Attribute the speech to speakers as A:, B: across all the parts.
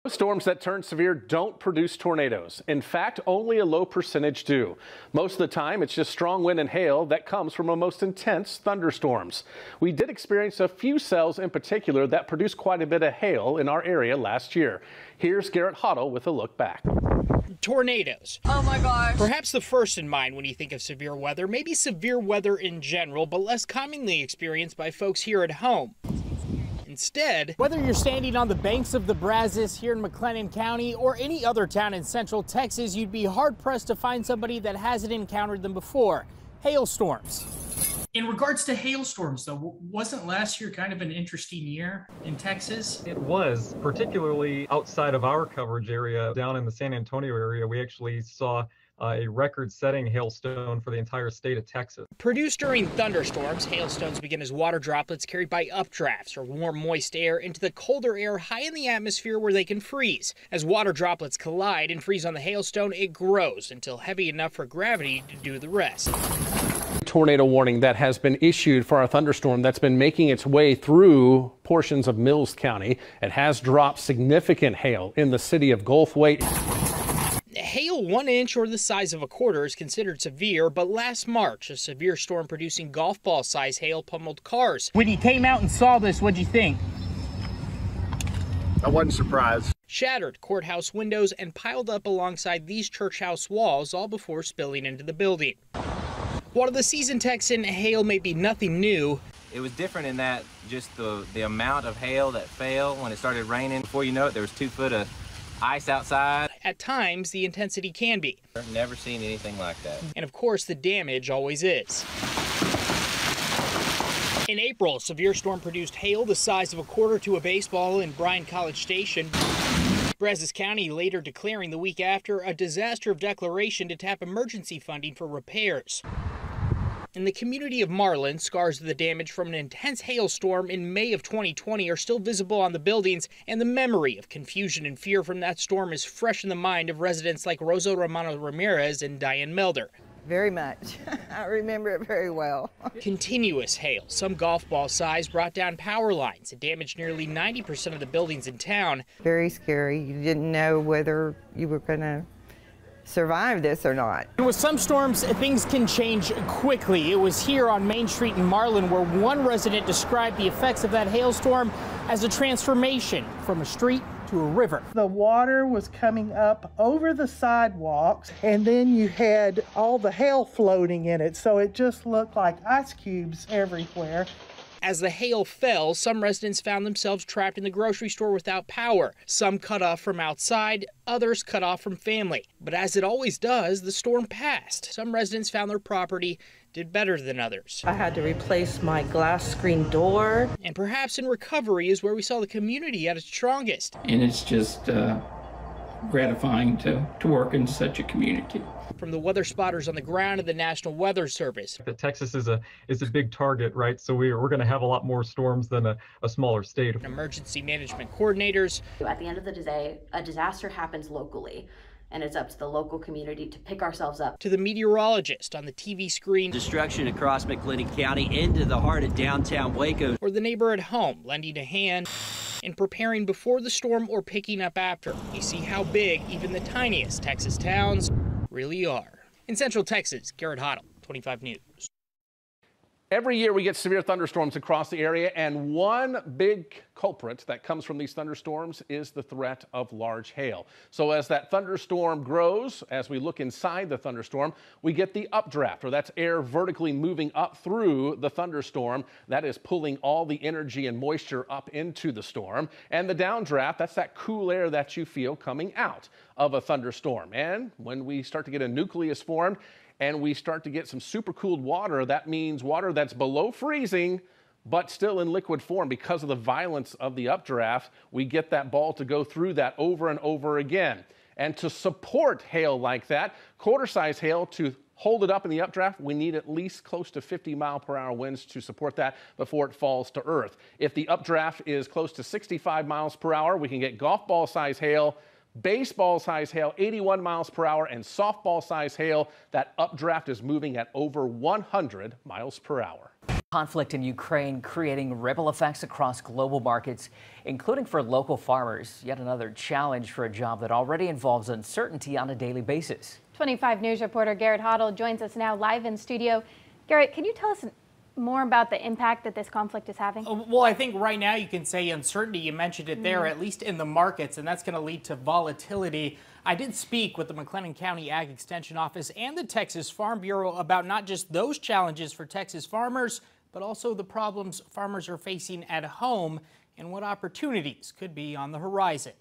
A: Storms that turn severe don't produce tornadoes. In fact, only a low percentage do. Most of the time, it's just strong wind and hail that comes from our most intense thunderstorms. We did experience a few cells in particular that produced quite a bit of hail in our area last year. Here's Garrett Hoddle with a look back.
B: Tornadoes.
C: Oh my gosh.
B: Perhaps the first in mind when you think of severe weather, maybe severe weather in general, but less commonly experienced by folks here at home. Instead,
D: whether you're standing on the banks of the Brazos here in McLennan County or any other town in central Texas, you'd be hard-pressed to find somebody that hasn't encountered them before. Hailstorms.
E: In regards to hailstorms, though, wasn't last year kind of an interesting year in Texas?
F: It was, particularly outside of our coverage area, down in the San Antonio area. We actually saw a record-setting hailstone for the entire state of Texas.
B: Produced during thunderstorms, hailstones begin as water droplets carried by updrafts or warm, moist air into the colder air high in the atmosphere where they can freeze. As water droplets collide and freeze on the hailstone, it grows until heavy enough for gravity to do the rest.
A: Tornado warning that has been issued for our thunderstorm that's been making its way through portions of Mills County. It has dropped significant hail in the city of Gulfway.
B: Hail 1 inch or the size of a quarter is considered severe, but last March, a severe storm producing golf ball size hail pummeled cars.
D: When you came out and saw this, what'd you think?
G: I wasn't surprised.
B: Shattered courthouse windows and piled up alongside these church house walls, all before spilling into the building. While to the seasoned Texan, hail may be nothing new.
H: It was different in that just the amount of hail that fell when it started raining. Before you know it, there was 2 foot of ice outside.
B: At times, the intensity can be.
H: I've never seen anything like that.
B: And of course, the damage always is. In April, a severe storm produced hail the size of a quarter to a baseball in Bryan College Station. Brazos County later declaring the week after a disaster of declaration to tap emergency funding for repairs. In the community of Marlin, scars of the damage from an intense hailstorm in May of 2020 are still visible on the buildings, and the memory of confusion and fear from that storm is fresh in the mind of residents like Rosa Romano Ramirez and Diane Melder.
I: Very much. I remember it very well.
B: Continuous hail, some golf ball size, brought down power lines and damaged nearly 90% of the buildings in town.
I: Very scary. You didn't know whether you were going to survive this or not.
D: With some storms, things can change quickly. It was here on Main Street in Marlin where one resident described the effects of that hailstorm as a transformation from a street to a river.
J: The water was coming up over the sidewalks, and then you had all the hail floating in it, so it just looked like ice cubes everywhere.
B: As the hail fell, some residents found themselves trapped in the grocery store without power. Some cut off from outside, others cut off from family. But as it always does, the storm passed. Some residents found their property did better than others.
K: I had to replace my glass screen door.
B: And perhaps in recovery is where we saw the community at its strongest.
L: And it's just gratifying to work in such a community.
B: From the weather spotters on the ground to the National Weather Service.
F: Texas is a big target, right? So we're going to have a lot more storms than a smaller state.
B: Emergency management coordinators.
M: At the end of the day, a disaster happens locally, and it's up to the local community to pick ourselves up.
B: To the meteorologist on the TV screen.
N: Destruction across McLennan County into the heart of downtown Waco.
B: Or the neighbor at home lending a hand in preparing before the storm or picking up after. You see how big even the tiniest Texas towns really are. In Central Texas, Garrett Hoddle, 25 News.
A: Every year we get severe thunderstorms across the area, and one big culprit that comes from these thunderstorms is the threat of large hail. So as that thunderstorm grows, as we look inside the thunderstorm, we get the updraft, or that's air vertically moving up through the thunderstorm. That is pulling all the energy and moisture up into the storm. And the downdraft, that's that cool air that you feel coming out of a thunderstorm. And when we start to get a nucleus formed, and we start to get some supercooled water, that means water that's below freezing, but still in liquid form. Because of the violence of the updraft, we get that ball to go through that over and over again. And to support hail like that, quarter-size hail, to hold it up in the updraft, we need at least close to 50-mile-per-hour winds to support that before it falls to earth. If the updraft is close to 65 miles per hour, we can get golf ball size hail, baseball size hail, 81 miles per hour, and softball size hail. That updraft is moving at over 100 miles per hour.
C: Conflict in Ukraine creating ripple effects across global markets, including for local farmers. Yet another challenge for a job that already involves uncertainty on a daily basis.
G: 25 News reporter Garrett Hoddle joins us now live in studio. Garrett, can you tell us more about the impact that this conflict is having?
D: Well, I think right now you can say uncertainty. You mentioned it there, at least in the markets, and that's going to lead to volatility. I did speak with the McLennan County Ag Extension Office and the Texas Farm Bureau about not just those challenges for Texas farmers, but also the problems farmers are facing at home and what opportunities could be on the horizon.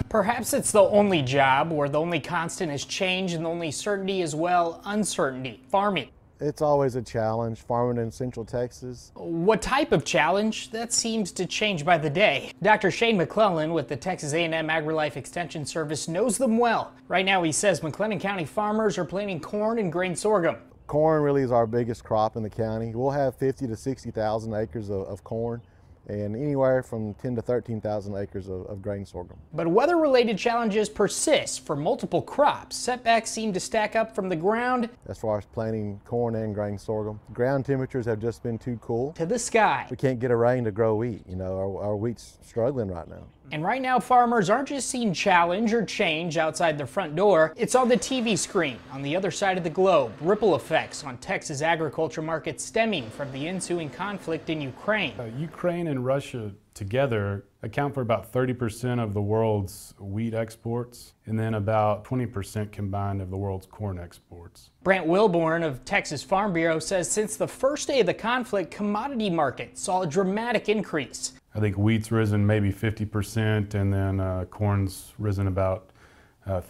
D: Perhaps it's the only job where the only constant is change and the only certainty is, well, uncertainty. Farming.
O: It's always a challenge, farming in Central Texas.
D: What type of challenge? That seems to change by the day. Dr. Shane McClellan with the Texas A&M AgriLife Extension Service knows them well. Right now he says McLennan County farmers are planting corn and grain sorghum.
O: Corn really is our biggest crop in the county. We'll have 50 to 60,000 acres of corn and anywhere from 10 to 13,000 acres of grain sorghum.
D: But weather-related challenges persist for multiple crops. Setbacks seem to stack up from the ground.
O: As far as planting corn and grain sorghum, ground temperatures have just been too cool.
D: To the sky.
O: We can't get a rain to grow wheat. You know, our wheat's struggling right now.
D: And right now, farmers aren't just seeing challenge or change outside their front door. It's on the TV screen on the other side of the globe. Ripple effects on Texas agriculture markets stemming from the ensuing conflict in Ukraine.
P: Ukraine and Russia together account for about 30% of the world's wheat exports and then about 20% combined of the world's corn exports.
D: Brant Wilborn of Texas Farm Bureau says since the first day of the conflict, commodity markets saw a dramatic increase.
P: I think wheat's risen maybe 50% and then corn's risen about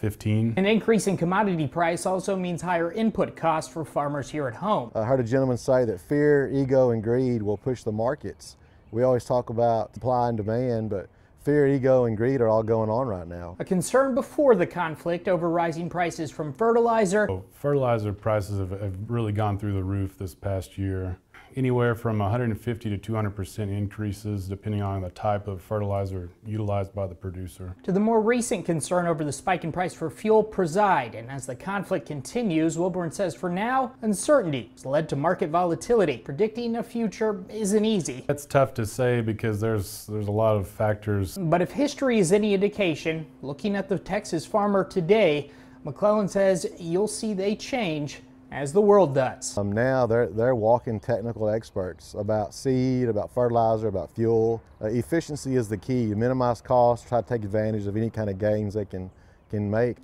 P: 15.
D: An increase in commodity price also means higher input costs for farmers here at home.
O: I heard a gentleman say that fear, ego, and greed will push the markets. We always talk about supply and demand, but fear, ego, and greed are all going on right now.
D: A concern before the conflict over rising prices from fertilizer.
P: So fertilizer prices have really gone through the roof this past year. Anywhere from 150 to 200% increases depending on the type of fertilizer utilized by the producer.
D: To the more recent concern over the spike in price for fuel preside, and as the conflict continues, Wilborn says for now, uncertainty has led to market volatility. Predicting a future isn't easy.
P: That's tough to say because there's a lot of factors.
D: But if history is any indication, looking at the Texas farmer today, McClellan says you'll see they change as the world does.
O: Now they're walking technical experts about seed, about fertilizer, about fuel. Efficiency is the key. You minimize costs, try to take advantage of any kind of gains they can make.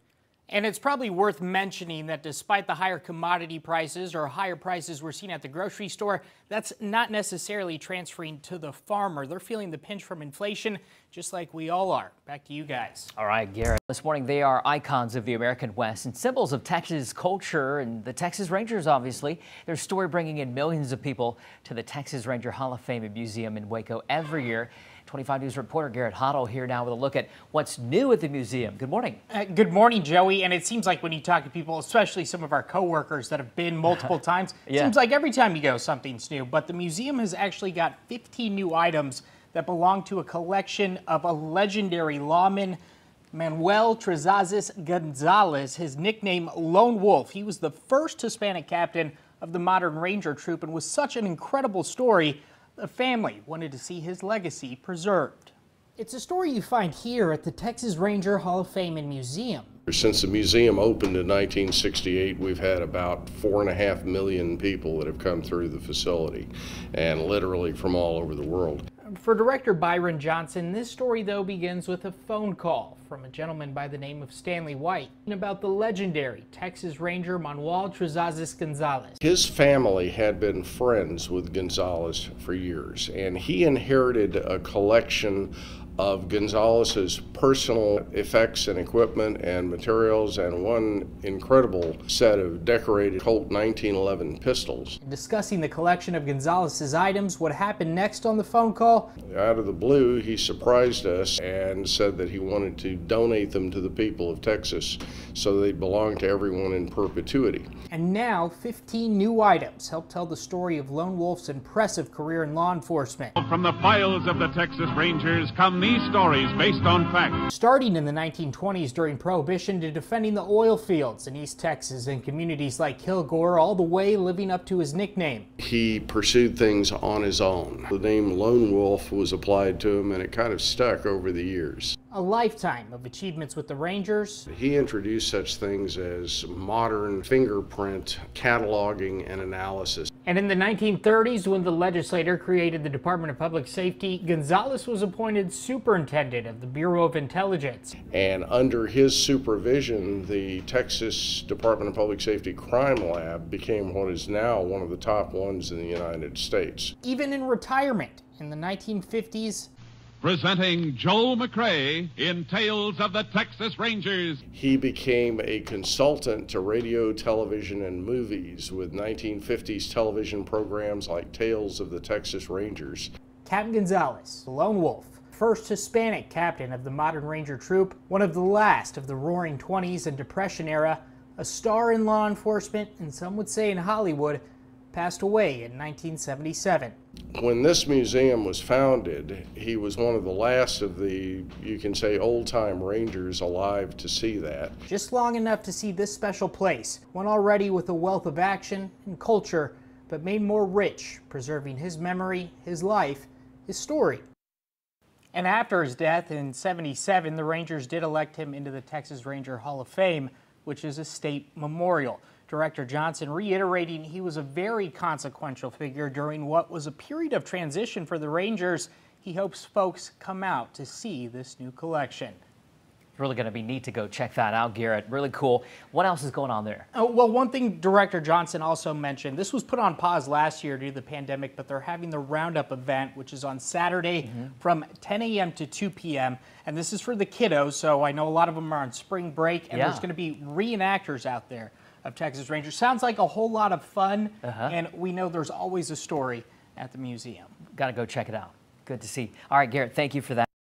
D: And it's probably worth mentioning that despite the higher commodity prices or higher prices we're seeing at the grocery store, that's not necessarily transferring to the farmer. They're feeling the pinch from inflation just like we all are. Back to you guys.
C: All right, Garrett. This morning, they are icons of the American West and symbols of Texas culture and the Texas Rangers, obviously. Their story bringing in millions of people to the Texas Ranger Hall of Fame and Museum in Waco every year. 25 News reporter Garrett Hoddle here now with a look at what's new at the museum. Good morning.
D: Good morning, Joey. And it seems like when you talk to people, especially some of our coworkers that have been multiple times, it seems like every time you go, something's new. But the museum has actually got 15 new items that belong to a collection of a legendary lawman, Manuel Trezazes Gonzalez, his nickname Lone Wolf. He was the first Hispanic captain of the modern Ranger Troop and was such an incredible story. The family wanted to see his legacy preserved. It's a story you find here at the Texas Ranger Hall of Fame and Museum.
Q: Since the museum opened in 1968, we've had about 4.5 million people that have come through the facility, and literally from all over the world.
D: For director Byron Johnson, this story, though, begins with a phone call from a gentleman by the name of Stanley White about the legendary Texas Ranger Manuel Trezazes Gonzalez.
Q: His family had been friends with Gonzalez for years, and he inherited a collection of Gonzalez's personal effects and equipment and materials, and one incredible set of decorated Colt 1911 pistols.
D: Discussing the collection of Gonzalez's items, what happened next on the phone call?
Q: Out of the blue, he surprised us and said that he wanted to donate them to the people of Texas so they belong to everyone in perpetuity.
D: And now 15 new items help tell the story of Lone Wolf's impressive career in law enforcement.
R: From the files of the Texas Rangers come these stories based on fact.
B: Starting in the 1920s during Prohibition to defending the oil fields in East Texas and communities like Kilgore, all the way living up to his nickname.
Q: He pursued things on his own. The name Lone Wolf was applied to him, and it kind of stuck over the years.
B: A lifetime of achievements with the Rangers.
Q: He introduced such things as modern fingerprint cataloging and analysis.
B: And in the 1930s, when the legislature created the Department of Public Safety, Gonzalez was appointed superintendent of the Bureau of Intelligence.
Q: And under his supervision, the Texas Department of Public Safety Crime Lab became what is now one of the top ones in the United States.
B: Even in retirement in the 1950s,
R: Presenting Joel McCrae in Tales of the Texas Rangers.
Q: He became a consultant to radio, television, and movies with 1950s television programs like Tales of the Texas Rangers.
B: Captain Gonzalez, the Lone Wolf, first Hispanic captain of the modern Ranger Troop, one of the last of the Roaring 20s and Depression era, a star in law enforcement, and some would say in Hollywood, passed away in 1977.
Q: When this museum was founded, he was one of the last of the, you can say, old-time Rangers alive to see that.
B: Just long enough to see this special place, one already with a wealth of action and culture, but made more rich, preserving his memory, his life, his story. And after his death in '77, the Rangers did elect him into the Texas Ranger Hall of Fame, which is a state memorial. Director Johnson reiterating he was a very consequential figure during what was a period of transition for the Rangers. He hopes folks come out to see this new collection.
C: It's really going to be neat to go check that out, Garrett. Really cool. What else is going on there?
B: Oh, well, one thing Director Johnson also mentioned, this was put on pause last year due to the pandemic, but they're having the Roundup event, which is on Saturday from 10 a.m. to 2 p.m. And this is for the kiddos, so I know a lot of them are on spring break, and there's going to be reenactors out there of Texas Rangers. Sounds like a whole lot of fun, and we know there's always a story at the museum.
C: Got to go check it out. Good to see. All right, Garrett, thank you for that.